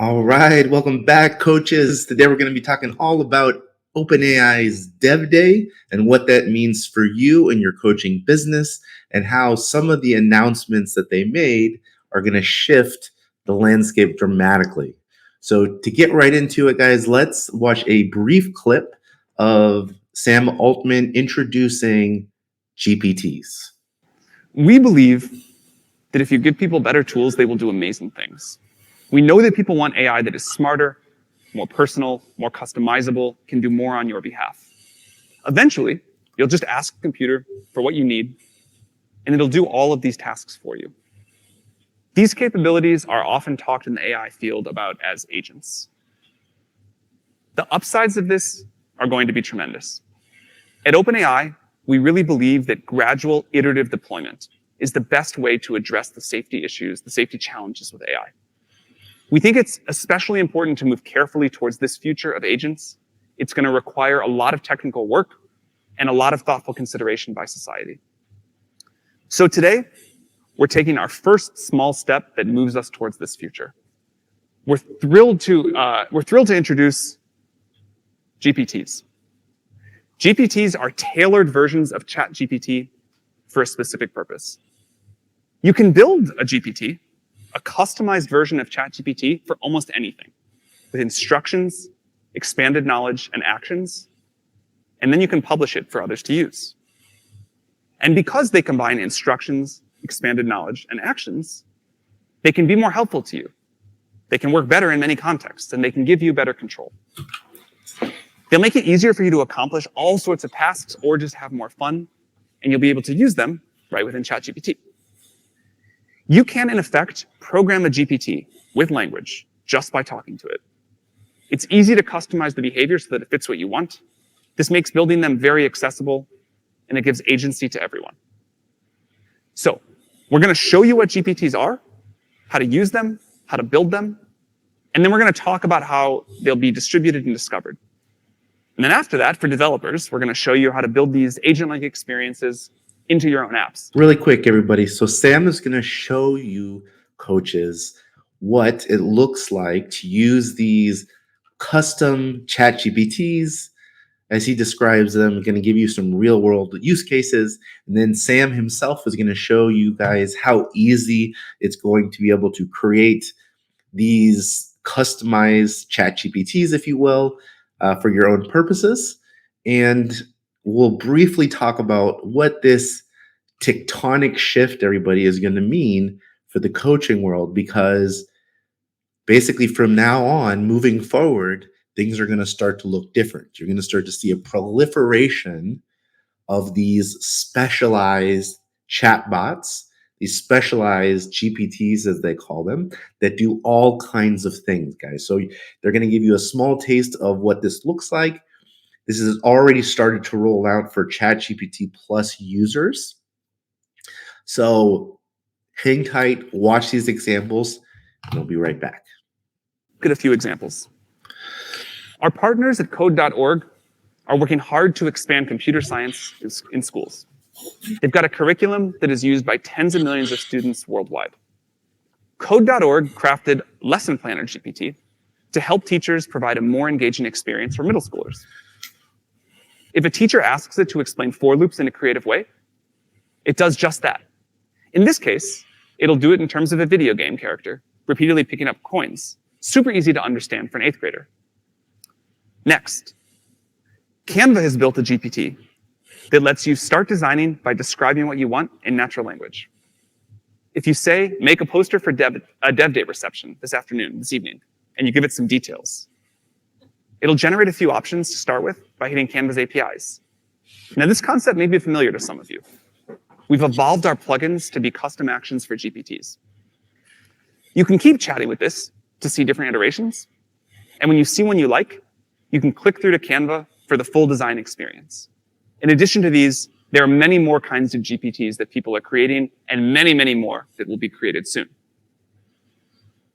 All right, welcome back, coaches. Today we're going to be talking all about OpenAI's Dev Day and what that means for you and your coaching business, and how some of the announcements that they made are going to shift the landscape dramatically. So, to get right into it, guys, let's watch a brief clip of Sam Altman introducing GPTs. We believe that if you give people better tools, they will do amazing things. We know that people want AI that is smarter, more personal, more customizable, can do more on your behalf. Eventually, you'll just ask a computer for what you need, and it'll do all of these tasks for you. These capabilities are often talked in the AI field about as agents. The upsides of this are going to be tremendous. At OpenAI, we really believe that gradual iterative deployment is the best way to address the safety issues, the safety challenges with AI. We think it's especially important to move carefully towards this future of agents. It's going to require a lot of technical work and a lot of thoughtful consideration by society. So today, we're taking our first small step that moves us towards this future. We're thrilled to introduce GPTs. GPTs are tailored versions of ChatGPT for a specific purpose. You can build a GPT, a customized version of ChatGPT for almost anything, with instructions, expanded knowledge, and actions, and then you can publish it for others to use. And because they combine instructions, expanded knowledge, and actions, they can be more helpful to you. They can work better in many contexts, and they can give you better control. They'll make it easier for you to accomplish all sorts of tasks or just have more fun, and you'll be able to use them right within ChatGPT. You can, in effect, program a GPT with language just by talking to it. It's easy to customize the behavior so that it fits what you want. This makes building them very accessible, and it gives agency to everyone. So, we're going to show you what GPTs are, how to use them, how to build them, and then we're going to talk about how they'll be distributed and discovered. And then after that, for developers, we're going to show you how to build these agent-like experiences into your own apps. Really quick, everybody. So Sam is going to show you, coaches, what it looks like to use these custom ChatGPTs, as he describes them. Going to give you some real-world use cases, and then Sam himself is going to show you guys how easy it's going to be able to create these customized ChatGPTs, if you will, for your own purposes. And we'll briefly talk about what this tectonic shift, everybody, is going to mean for the coaching world, because basically from now on, moving forward, things are going to start to look different. You're going to start to see a proliferation of these specialized chatbots, these specialized GPTs, as they call them, that do all kinds of things, guys. So they're going to give you a small taste of what this looks like. This has already started to roll out for ChatGPT Plus users. So hang tight, watch these examples, and we'll be right back. Look at a few examples. Our partners at code.org are working hard to expand computer science in schools. They've got a curriculum that is used by tens of millions of students worldwide. Code.org crafted Lesson Planner GPT to help teachers provide a more engaging experience for middle schoolers. If a teacher asks it to explain for loops in a creative way, it does just that. In this case, it'll do it in terms of a video game character, repeatedly picking up coins. Super easy to understand for an 8th grader. Next, Canva has built a GPT that lets you start designing by describing what you want in natural language. If you say, make a poster for a dev day reception this evening, and you give it some details, it'll generate a few options to start with by hitting Canva's APIs. Now, this concept may be familiar to some of you. We've evolved our plugins to be custom actions for GPTs. You can keep chatting with this to see different iterations, and when you see one you like, you can click through to Canva for the full design experience. In addition to these, there are many more kinds of GPTs that people are creating, and many, many more that will be created soon.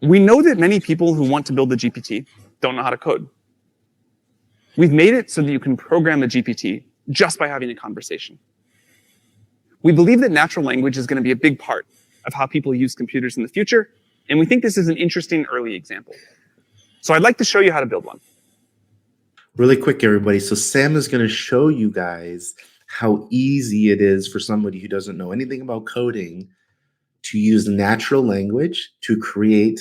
We know that many people who want to build a GPT don't know how to code. We've made it so that you can program a GPT just by having a conversation. We believe that natural language is going to be a big part of how people use computers in the future, and we think this is an interesting early example. So I'd like to show you how to build one. Really quick, everybody. So Sam is going to show you guys how easy it is for somebody who doesn't know anything about coding to use natural language to create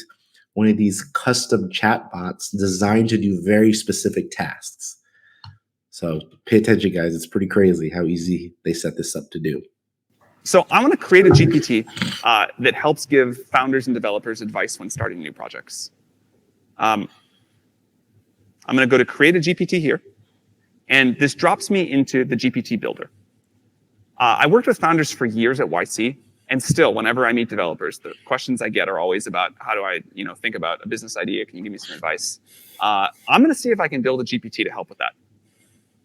one of these custom chatbots designed to do very specific tasks. So pay attention, guys. It's pretty crazy how easy they set this up to do. So I want to create a GPT that helps give founders and developers advice when starting new projects. I'm going to go to create a GPT here, and this drops me into the GPT builder. I worked with founders for years at YC, and still, whenever I meet developers, the questions I get are always about how do I, think about a business idea? Can you give me some advice? I'm going to see if I can build a GPT to help with that.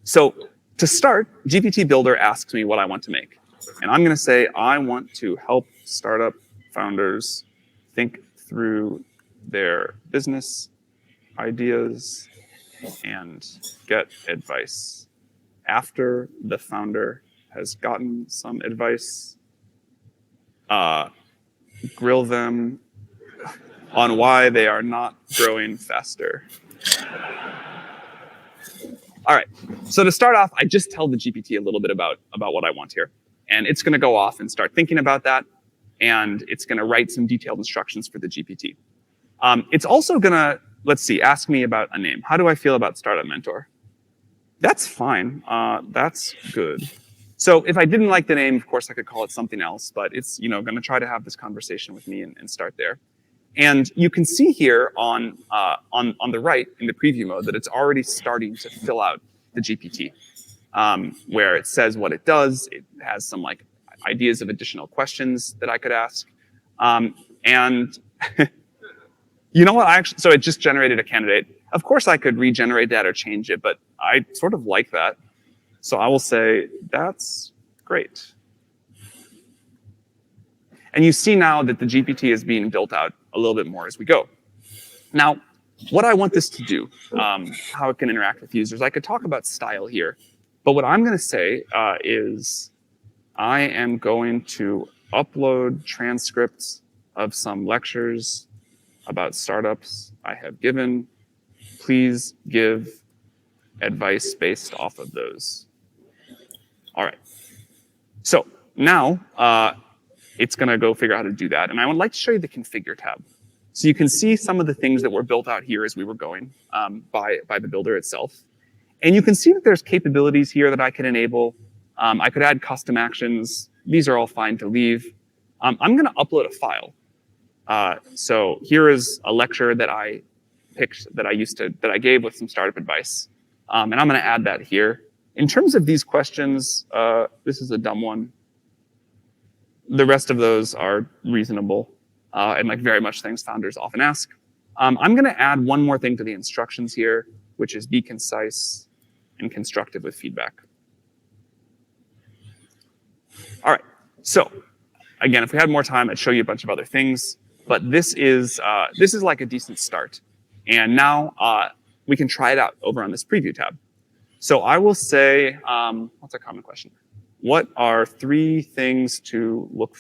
So to start, GPT Builder asks me what I want to make. And I'm going to say, I want to help startup founders think through their business ideas and get advice. After the founder has gotten some advice, grill them on why they are not growing faster. All right, so to start off, I just tell the GPT a little bit about what I want here. And it's going to go off and start thinking about that. And it's going to write some detailed instructions for the GPT. It's also going to, ask me about a name. How do I feel about Startup Mentor? That's fine. That's good. So if I didn't like the name, of course, I could call it something else. But it's going to try to have this conversation with me and start there. And you can see here on the right in the preview mode that it's already starting to fill out the GPT. Where it says what it does. It has some ideas of additional questions that I could ask. And you know what? So it just generated a candidate. Of course, I could regenerate that or change it, but I sort of like that. So I will say, that's great. And you see now that the GPT is being built out a little bit more as we go. Now, what I want this to do, how it can interact with users, I could talk about style here. But what I'm going to say is I am going to upload transcripts of some lectures about startups I have given. Please give advice based off of those. All right. So now it's going to go figure out how to do that. And I would like to show you the configure tab. So you can see some of the things that were built out here as we were going by the builder itself. And you can see that there's capabilities here that I can enable. I could add custom actions. These are all fine to leave. I'm going to upload a file. So here is a lecture that I picked that I gave with some startup advice. And I'm going to add that here. In terms of these questions, this is a dumb one. The rest of those are reasonable and very much things founders often ask. I'm going to add one more thing to the instructions here, which is be concise and constructive with feedback. All right, so again, if we had more time, I'd show you a bunch of other things, but this is like a decent start. And now we can try it out over on this preview tab. So I will say, what's a common question? What are three things to look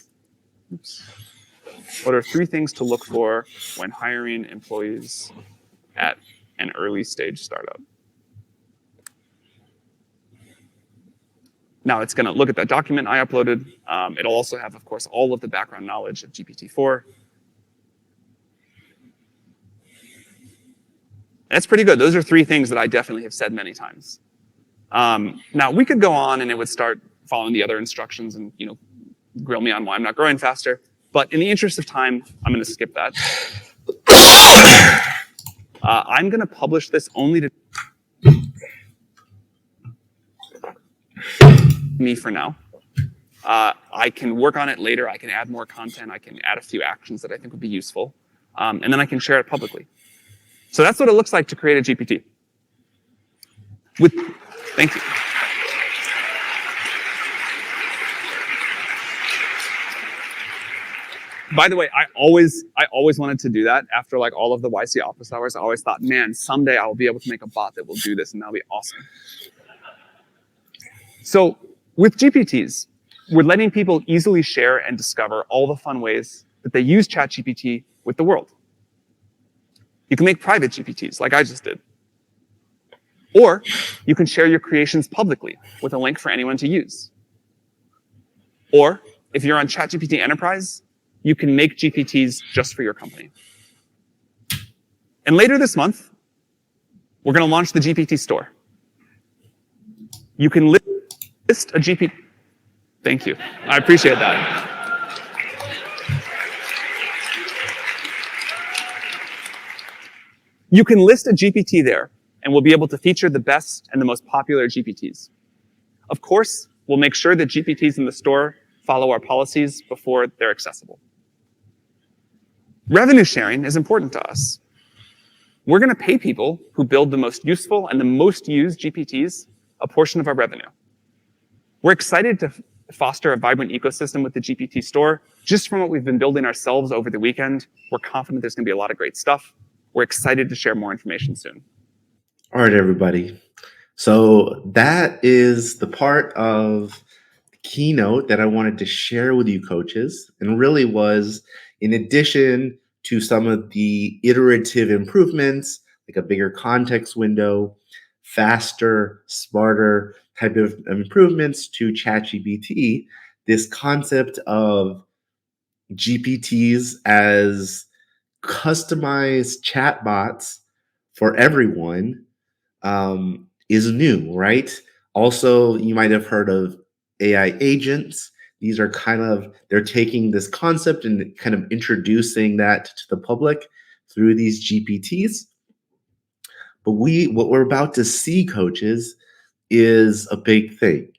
for when hiring employees at an early stage startup? Now it's going to look at that document I uploaded. It'll also have, of course, all of the background knowledge of GPT-4. That's pretty good. Those are three things that I definitely have said many times. Now we could go on and it would start following the other instructions and grill me on why I'm not growing faster. But in the interest of time, I'm going to skip that. I'm going to publish this only to me for now. I can work on it later. I can add more content. I can add a few actions that I think would be useful. And then I can share it publicly. So that's what it looks like to create a GPT. Thank you. By the way, I always wanted to do that after all of the YC office hours. I always thought, man, someday I will be able to make a bot that will do this, and that'll be awesome. So with GPTs, we're letting people easily share and discover all the fun ways that they use ChatGPT with the world. You can make private GPTs like I just did. Or you can share your creations publicly with a link for anyone to use. Or if you're on ChatGPT Enterprise, you can make GPTs just for your company. And later this month, we're going to launch the GPT store. You can list a GPT. Thank you. I appreciate that. You can list a GPT there, and we'll be able to feature the best and the most popular GPTs. Of course, we'll make sure that GPTs in the store follow our policies before they're accessible. Revenue sharing is important to us. We're going to pay people who build the most useful and the most used GPTs a portion of our revenue. We're excited to foster a vibrant ecosystem with the GPT store. Just from what we've been building ourselves over the weekend, we're confident there's going to be a lot of great stuff. We're excited to share more information soon. All right, everybody. So that is the part of the keynote that I wanted to share with you coaches, and really was in addition to some of the iterative improvements, like a bigger context window, faster, smarter type of improvements to ChatGPT, this concept of GPTs as customized chatbots for everyone is new, right? Also, you might have heard of AI agents. These are they're taking this concept and kind of introducing that to the public through these GPTs. But what we're about to see, coaches, is a big thing,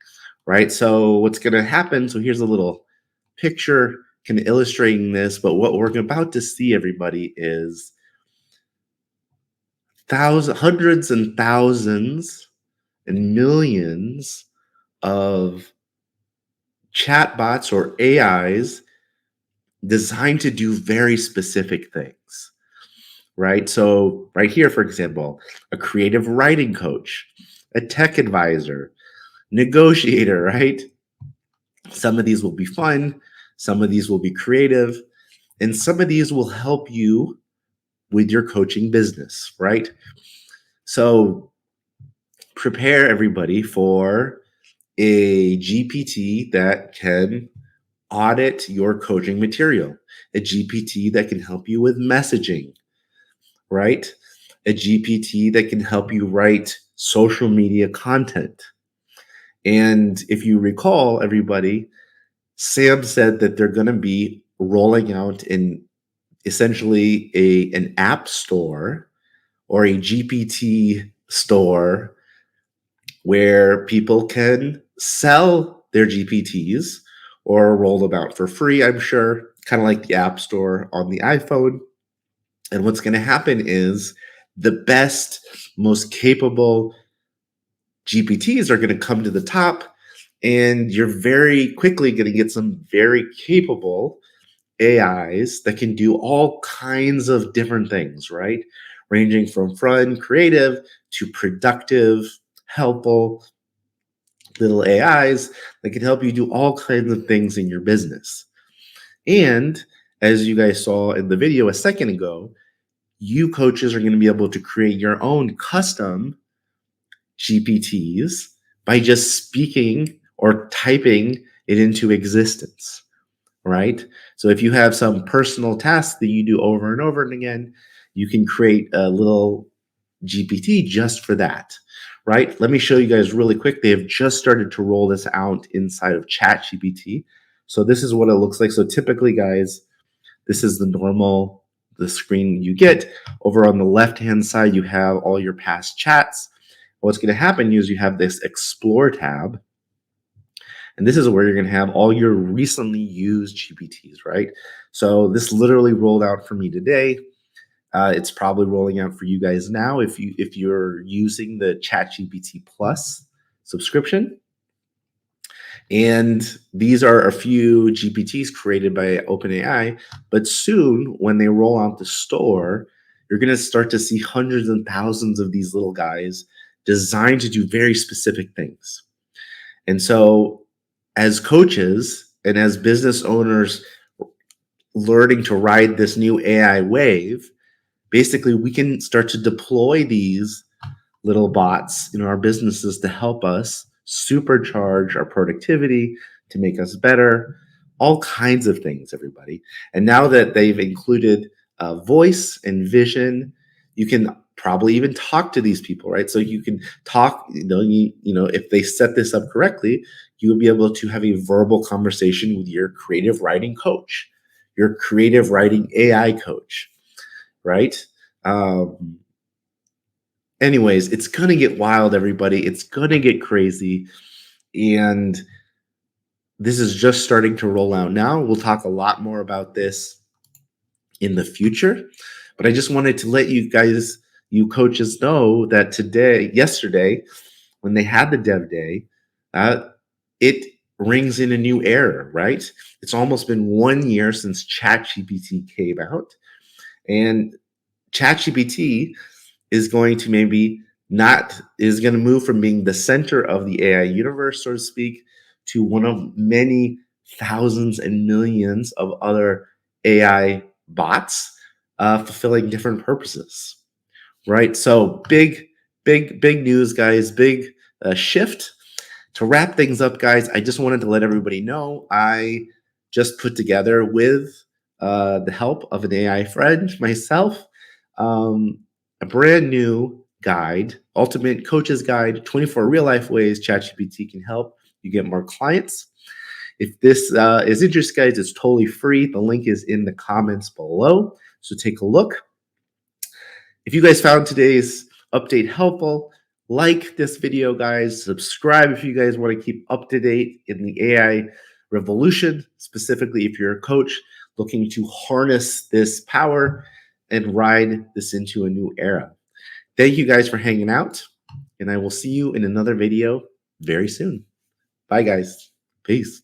right? So what's going to happen, so here's a little picture kind of illustrating this, but what we're about to see, everybody, is hundreds and thousands and millions of chatbots or AIs designed to do very specific things, right? So right here, for example, a creative writing coach, a tech advisor, negotiator, right? Some of these will be fun, some of these will be creative, and some of these will help you with your coaching business, right? So prepare everybody for a GPT that can audit your coaching material, a GPT that can help you with messaging, right? A GPT that can help you write social media content. And if you recall, everybody, Sam said that they're going to be rolling out essentially an app store or a GPT store where people can sell their GPTs or roll them out for free, I'm sure, kind of like the App Store on the iPhone. And what's going to happen is the best, most capable GPTs are going to come to the top, and you're very quickly going to get some very capable AIs that can do all kinds of different things, right? Ranging from fun, creative to productive, helpful little AIs that can help you do all kinds of things in your business. And as you guys saw in the video a second ago, you coaches are going to be able to create your own custom GPTs by just speaking or typing it into existence, right? So if you have some personal tasks that you do over and over and again, you can create a little GPT just for that, right? Let me show you guys really quick. They have just started to roll this out inside of ChatGPT. So this is what it looks like. So typically, guys, this is the screen you get. Over on the left-hand side, you have all your past chats. What's going to happen is you have this Explore tab. And this is where you're going to have all your recently used GPTs, right? So this literally rolled out for me today. It's probably rolling out for you guys now if you're using the ChatGPT Plus subscription. And these are a few GPTs created by OpenAI, but soon when they roll out the store, you're going to start to see hundreds and thousands of these little guys designed to do very specific things. And so as coaches and as business owners learning to ride this new AI wave, basically we can start to deploy these little bots in our businesses to help us supercharge our productivity, to make us better, all kinds of things, everybody. And now that they've included voice and vision, you can probably even talk to these people, right? So you can talk, if they set this up correctly, you'll be able to have a verbal conversation with your creative writing coach, your creative writing AI coach, right? Anyways, it's going to get wild, everybody. It's going to get crazy. And this is just starting to roll out now. We'll talk a lot more about this in the future. But I just wanted to let you guys, you coaches, know that yesterday, when they had the dev day, it rings in a new era, right? It's almost been 1 year since ChatGPT came out. And ChatGPT is going to move from being the center of the AI universe, so to speak, to one of many thousands and millions of other AI bots fulfilling different purposes, right? So big news, guys, big shift. To wrap things up, guys, I just wanted to let everybody know I just put together, with the help of an AI friend, myself, a brand new guide, Ultimate Coach's Guide, 24 Real Life Ways ChatGPT can help you get more clients. If this is interest, guys, it's totally free. The link is in the comments below, so take a look. If you guys found today's update helpful, like this video, guys. Subscribe if you guys want to keep up to date in the AI revolution, specifically if you're a coach looking to harness this power and ride this into a new era. Thank you guys for hanging out, and I will see you in another video very soon. Bye, guys. Peace.